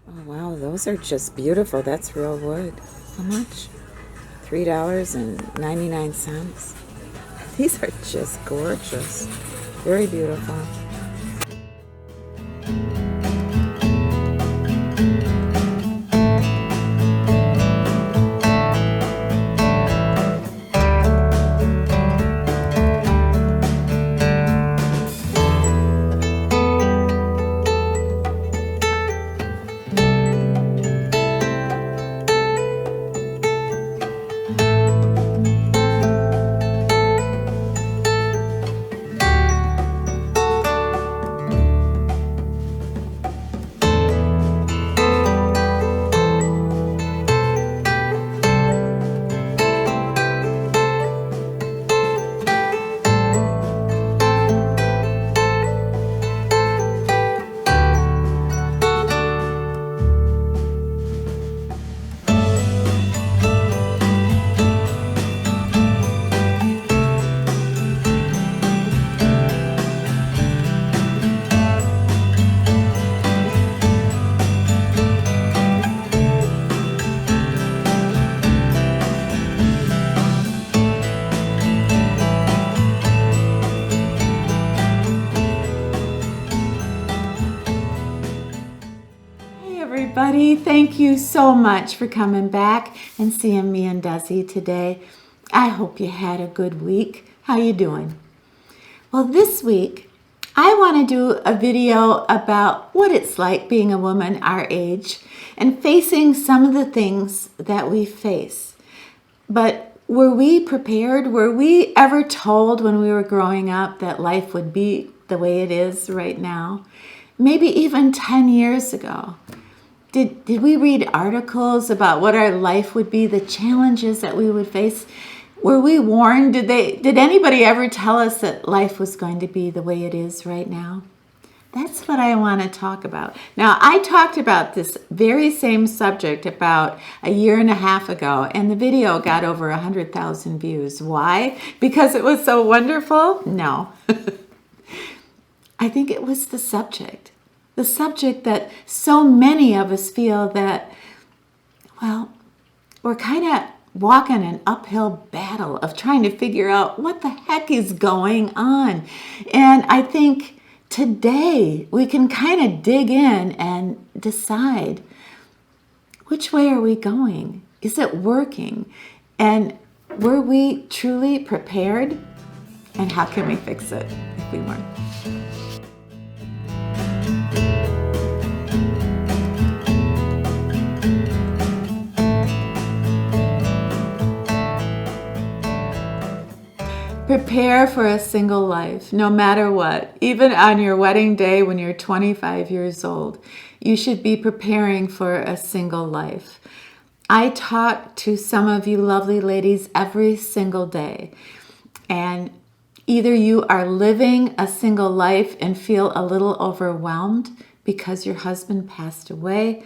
Oh, wow, those are just beautiful. That's real wood. How much? $3.99. These are just gorgeous. Very beautiful. Hey everybody, thank you so much for coming back and seeing me and Desi today. I hope you had a good week. How you doing? Well, this week I want to do a video about what it's like being a woman our age and facing some of the things that we face. But were we prepared? Were we ever told when we were growing up that life would be the way it is right now? Maybe even 10 years ago. Did we read articles about what our life would be, the challenges that we would face? Were we warned? Did anybody ever tell us that life was going to be the way it is right now? That's what I want to talk about. Now, I talked about this very same subject about a year and a half ago, and the video got over 100,000 views. Why? Because it was so wonderful? No. I think it was the subject. The subject that so many of us feel that, well, we're kind of walking an uphill battle of trying to figure out what the heck is going on. And I think today we can kind of dig in and decide, which way are we going? Is it working? And were we truly prepared? And how can we fix it if we weren't? Prepare for a single life, no matter what. Even on your wedding day when you're 25 years old, you should be preparing for a single life. I talk to some of you lovely ladies every single day, and either you are living a single life and feel a little overwhelmed because your husband passed away,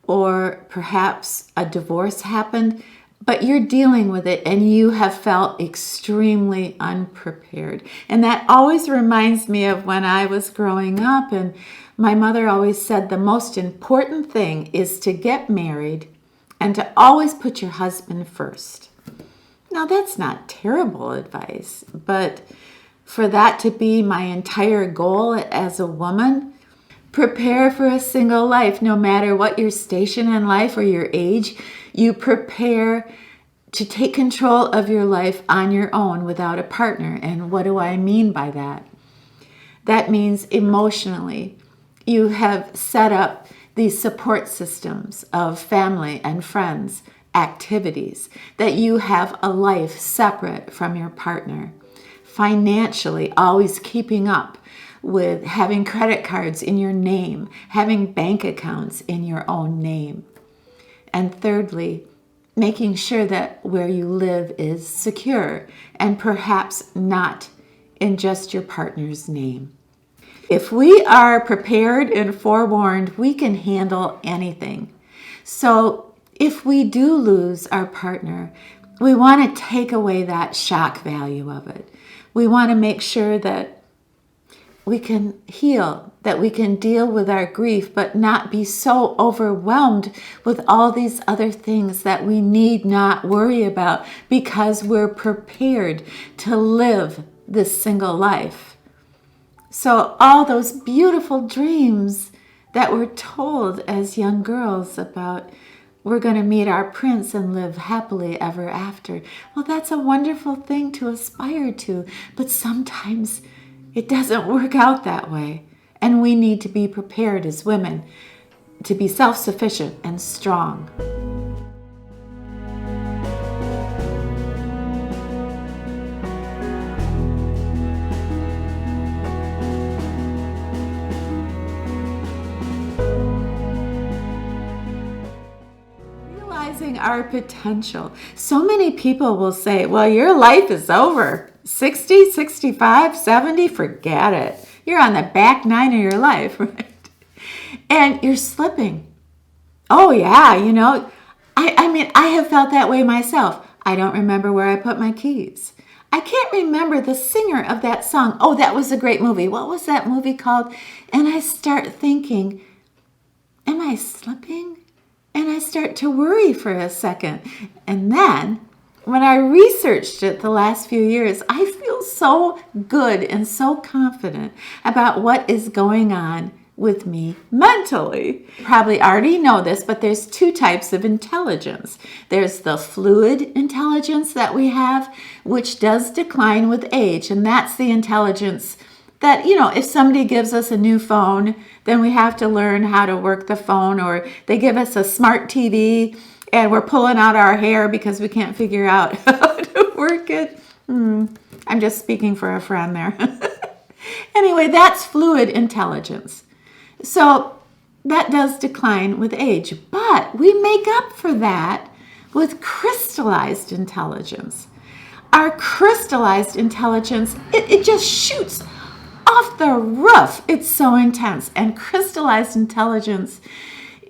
or perhaps a divorce happened, but you're dealing with it and you have felt extremely unprepared. And that always reminds me of when I was growing up, and my mother always said the most important thing is to get married and to always put your husband first. Now, that's not terrible advice, but for that to be my entire goal as a woman, prepare for a single life. No matter what your station in life or your age, you prepare to take control of your life on your own without a partner. And what do I mean by that? That means emotionally. You have set up these support systems of family and friends, activities, that you have a life separate from your partner. Financially, always keeping up with having credit cards in your name, having bank accounts in your own name. And thirdly, making sure that where you live is secure and perhaps not in just your partner's name. If we are prepared and forewarned, we can handle anything. So if we do lose our partner, we want to take away that shock value of it. We want to make sure that we can heal, that we can deal with our grief, but not be so overwhelmed with all these other things that we need not worry about because we're prepared to live this single life. So all those beautiful dreams that we're told as young girls about, we're going to meet our prince and live happily ever after. Well, that's a wonderful thing to aspire to, but sometimes it doesn't work out that way. And we need to be prepared as women to be self-sufficient and strong. Realizing our potential. So many people will say, well, your life is over. 60, 65, 70, forget it. You're on the back nine of your life, right? And you're slipping. Oh, yeah, I mean, I have felt that way myself. I don't remember where I put my keys. I can't remember the singer of that song. Oh, that was a great movie. What was that movie called? And I start thinking, am I slipping? And I start to worry for a second. And then when I researched it the last few years, I feel so good and so confident about what is going on with me mentally. You probably already know this, but there's two types of intelligence. There's the fluid intelligence that we have, which does decline with age. And that's the intelligence that, if somebody gives us a new phone, then we have to learn how to work the phone, or they give us a smart TV and we're pulling out our hair because we can't figure out how to work it. I'm just speaking for a friend there. Anyway, that's fluid intelligence. So that does decline with age, but we make up for that with crystallized intelligence. Our crystallized intelligence, it just shoots off the roof. It's so intense. And crystallized intelligence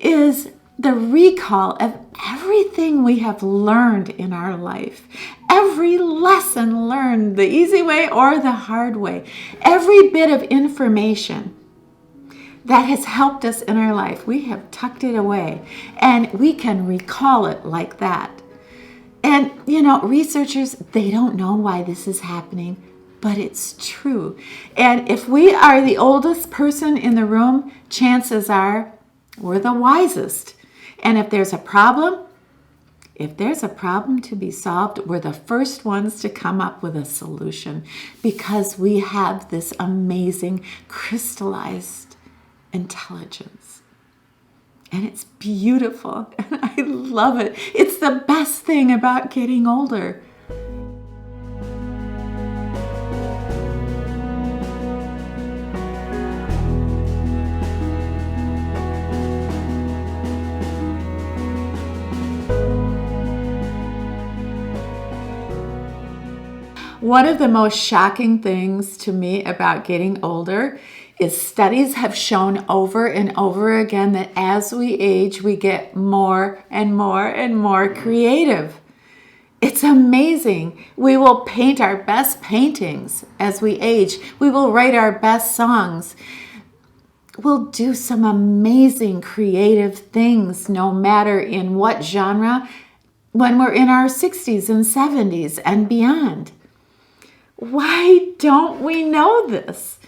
is the recall of everything we have learned in our life. Every lesson learned, the easy way or the hard way. Every bit of information that has helped us in our life, we have tucked it away and we can recall it like that. And, researchers, they don't know why this is happening, but it's true. And if we are the oldest person in the room, chances are we're the wisest. And if there's a problem to be solved, we're the first ones to come up with a solution because we have this amazing crystallized intelligence. And it's beautiful, and I love it. It's the best thing about getting older. One of the most shocking things to me about getting older is studies have shown over and over again that as we age, we get more and more and more creative. It's amazing. We will paint our best paintings as we age. We will write our best songs. We'll do some amazing creative things, no matter in what genre, when we're in our 60s and 70s and beyond. Why don't we know this?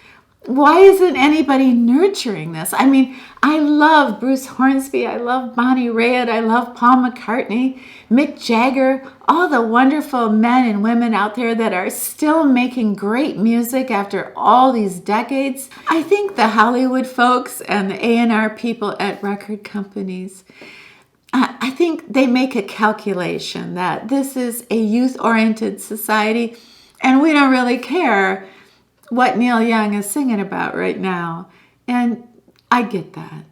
Why isn't anybody nurturing this? I mean, I love Bruce Hornsby, I love Bonnie Raitt, I love Paul McCartney, Mick Jagger, all the wonderful men and women out there that are still making great music after all these decades. I think the Hollywood folks and the A&R people at record companies, I think they make a calculation that this is a youth-oriented society and we don't really care what Neil Young is singing about right now. And I get that.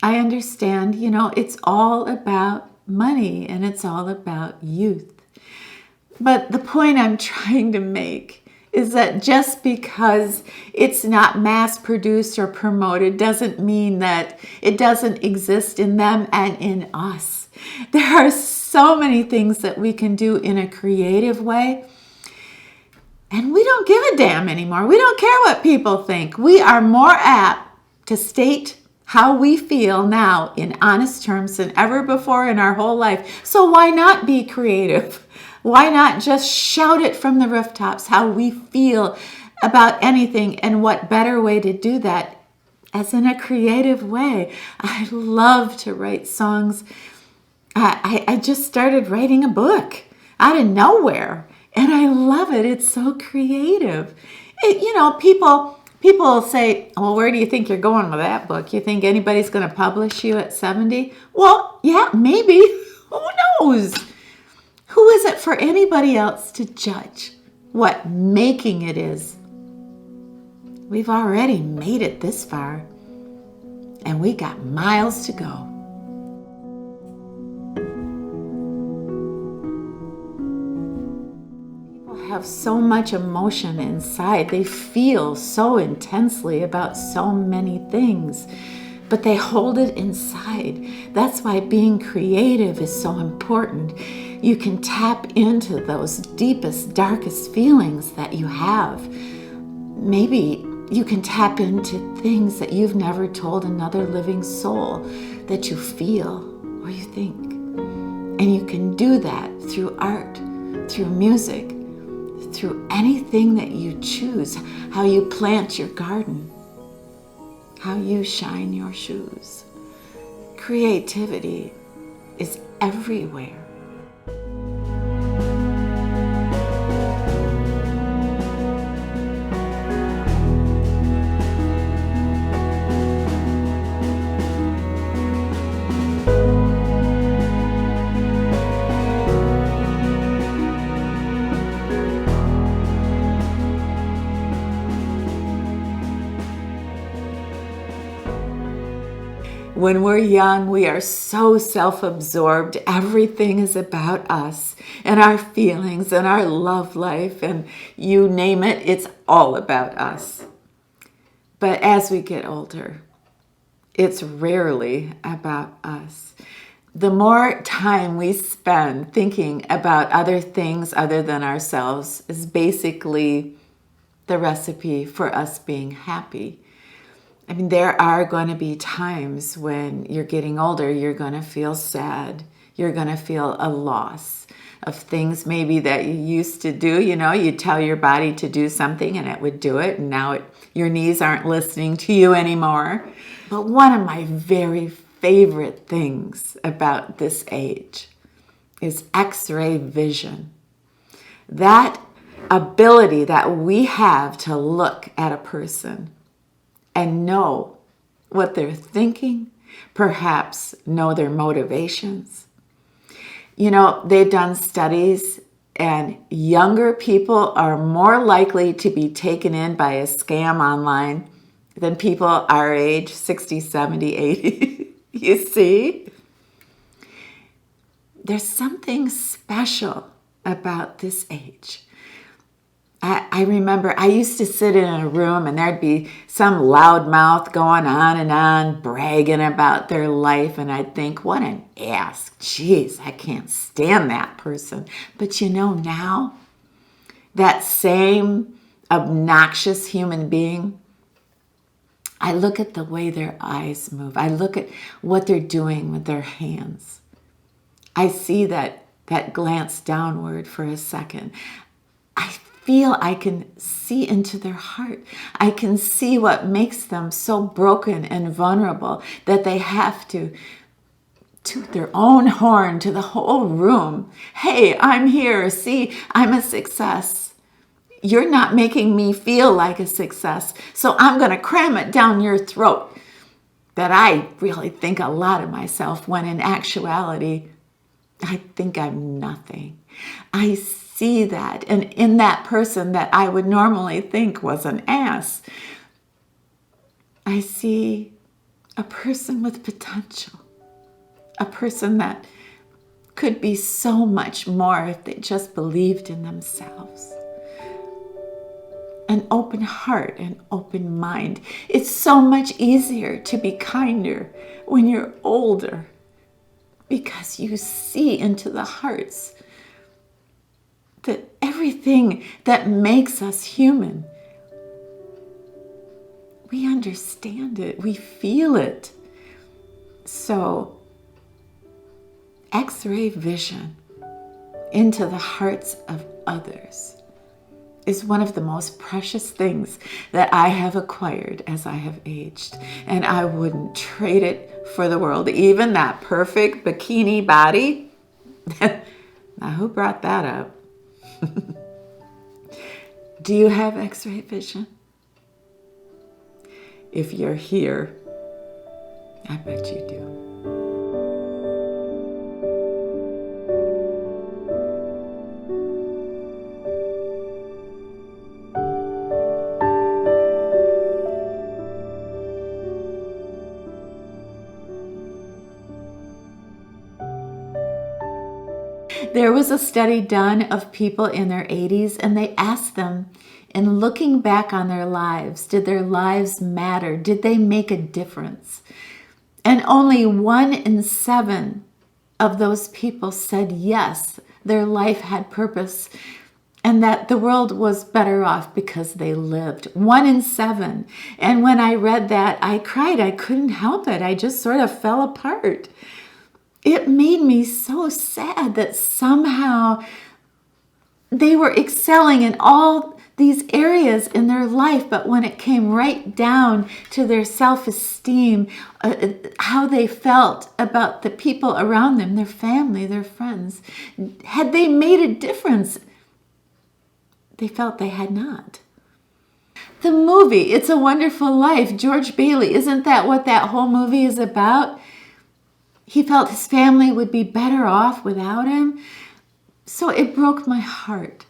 I understand, it's all about money and it's all about youth. But the point I'm trying to make is that just because it's not mass produced or promoted doesn't mean that it doesn't exist in them and in us. There are so many things that we can do in a creative way. And we don't give a damn anymore. We don't care what people think. We are more apt to state how we feel now in honest terms than ever before in our whole life. So why not be creative? Why not just shout it from the rooftops how we feel about anything? And what better way to do that as in a creative way? I love to write songs. I just started writing a book out of nowhere, and I love it. It's so creative. People say, well, where do you think you're going with that book? You think anybody's going to publish you at 70? Well, yeah, maybe. Who knows? Who is it for anybody else to judge what making it is? We've already made it this far, and we got miles to go. Have so much emotion inside. They feel so intensely about so many things, but they hold it inside. That's why being creative is so important. You can tap into those deepest, darkest feelings that you have. Maybe you can tap into things that you've never told another living soul that you feel or you think. And you can do that through art, through music, through anything that you choose, how you plant your garden, how you shine your shoes. Creativity is everywhere. When we're young, we are so self-absorbed. Everything is about us and our feelings and our love life, and you name it, it's all about us. But as we get older, it's rarely about us. The more time we spend thinking about other things other than ourselves is basically the recipe for us being happy. I mean, there are going to be times when you're getting older, you're going to feel sad. You're going to feel a loss of things maybe that you used to do. You know, you tell your body to do something and it would do it, and now your knees aren't listening to you anymore. But one of my very favorite things about this age is X-ray vision. That ability that we have to look at a person and know what they're thinking, perhaps know their motivations. You know, they've done studies, and younger people are more likely to be taken in by a scam online than people our age, 60, 70, 80. You see? There's something special about this age. I remember I used to sit in a room and there'd be some loudmouth going on and on, bragging about their life. And I'd think, what an ass. Jeez, I can't stand that person. But you know, now, that same obnoxious human being, I look at the way their eyes move. I look at what they're doing with their hands. I see that glance downward for a second. I can see into their heart. I can see what makes them so broken and vulnerable that they have to toot their own horn to the whole room. Hey, I'm here. See, I'm a success. You're not making me feel like a success, so I'm going to cram it down your throat. That I really think a lot of myself when in actuality, I think I'm nothing. I see that, and in that person that I would normally think was an ass, I see a person with potential, a person that could be so much more if they just believed in themselves. An open heart, an open mind. It's so much easier to be kinder when you're older because you see into the hearts that everything that makes us human, we understand it, we feel it. So, X-ray vision into the hearts of others is one of the most precious things that I have acquired as I have aged. And I wouldn't trade it for the world. Even that perfect bikini body. Now, who brought that up? Do you have X-ray vision? If you're here, I bet you do. There was a study done of people in their 80s, and they asked them, in looking back on their lives, did their lives matter? Did they make a difference? And only 1 in 7 of those people said yes, their life had purpose, and that the world was better off because they lived. 1 in 7. And when I read that, I cried. I couldn't help it. I just sort of fell apart. It made me so sad that somehow they were excelling in all these areas in their life, but when it came right down to their self-esteem, how they felt about the people around them, their family, their friends, had they made a difference? They felt they had not. The movie, It's a Wonderful Life, George Bailey, isn't that what that whole movie is about? He felt his family would be better off without him. So it broke my heart.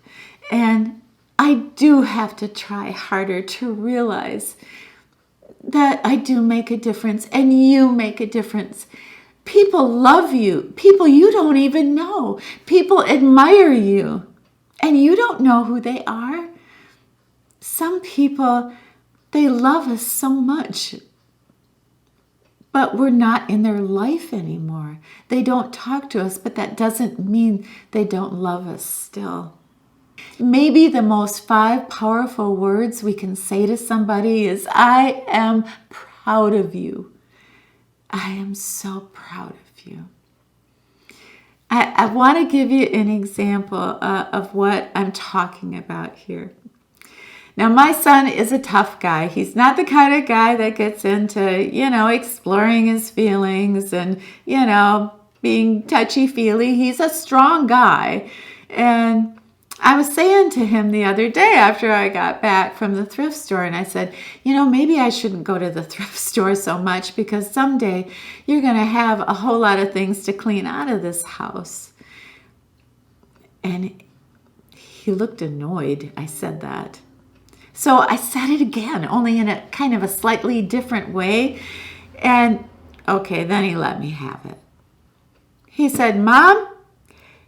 And I do have to try harder to realize that I do make a difference and you make a difference. People love you. People you don't even know. People admire you. And you don't know who they are. Some people, they love us so much, but we're not in their life anymore. They don't talk to us, but that doesn't mean they don't love us still. Maybe the most 5 powerful words we can say to somebody is, I am proud of you. I am so proud of you. I want to give you an example of what I'm talking about here. Now, my son is a tough guy. He's not the kind of guy that gets into, exploring his feelings and, being touchy-feely. He's a strong guy. And I was saying to him the other day after I got back from the thrift store, and I said, maybe I shouldn't go to the thrift store so much because someday you're going to have a whole lot of things to clean out of this house. And he looked annoyed. I said that. So I said it again, only in a kind of a slightly different way. And okay, then he let me have it. He said, Mom,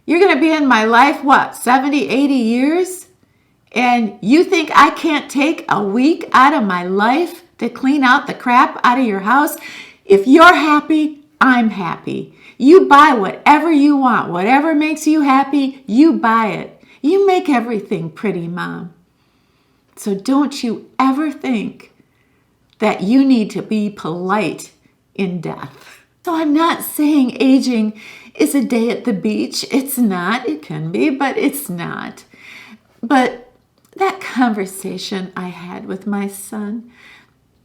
you're going to be in my life, 70, 80 years? And you think I can't take a week out of my life to clean out the crap out of your house? If you're happy, I'm happy. You buy whatever you want. Whatever makes you happy, you buy it. You make everything pretty, Mom. So don't you ever think that you need to be polite in death. So I'm not saying aging is a day at the beach. It's not. It can be, but it's not. But that conversation I had with my son,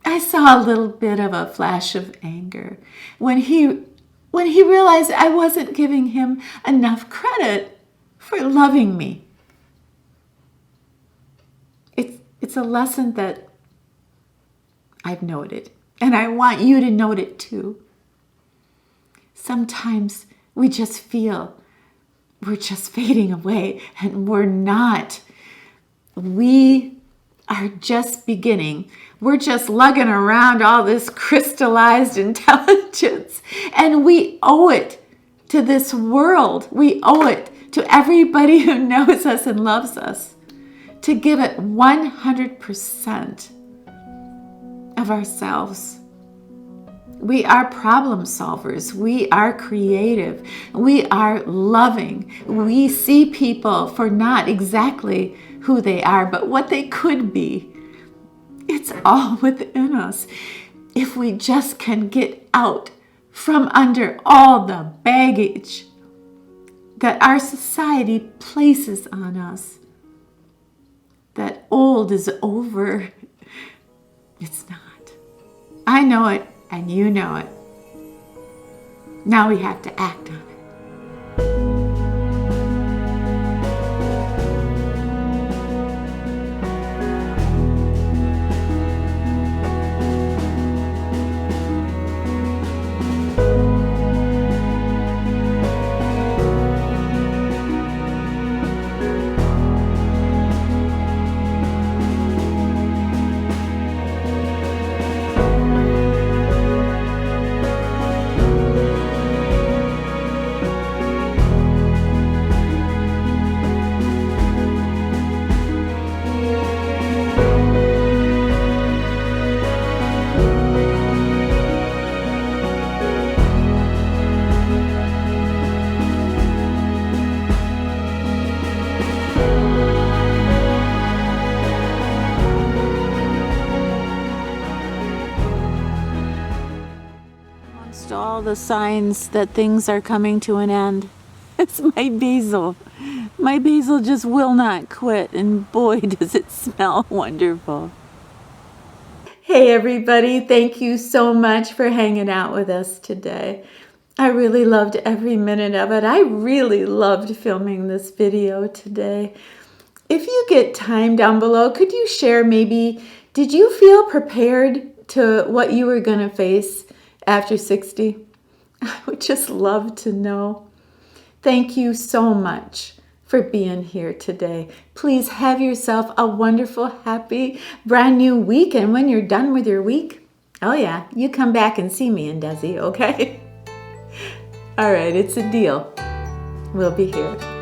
I saw a little bit of a flash of anger when he realized I wasn't giving him enough credit for loving me. It's a lesson that I've noted, and I want you to note it too. Sometimes we just feel we're just fading away, and we're not. We are just beginning. We're just lugging around all this crystallized intelligence, and we owe it to this world. We owe it to everybody who knows us and loves us to give it 100% of ourselves. We are problem solvers. We are creative. We are loving. We see people for not exactly who they are, but what they could be. It's all within us. If we just can get out from under all the baggage that our society places on us, that old is over. It's not. I know it, and you know it. Now we have to act on it. Amongst all the signs that things are coming to an end, it's my basil. My basil just will not quit, and boy, does it smell wonderful. Hey everybody, thank you so much for hanging out with us today. I really loved every minute of it. I really loved filming this video today. If you get time down below, could you share maybe, did you feel prepared to what you were going to face after 60? I would just love to know. Thank you so much for being here today. Please have yourself a wonderful, happy, brand new week. And when you're done with your week, oh yeah, you come back and see me and Desi, okay? All right, it's a deal. We'll be here.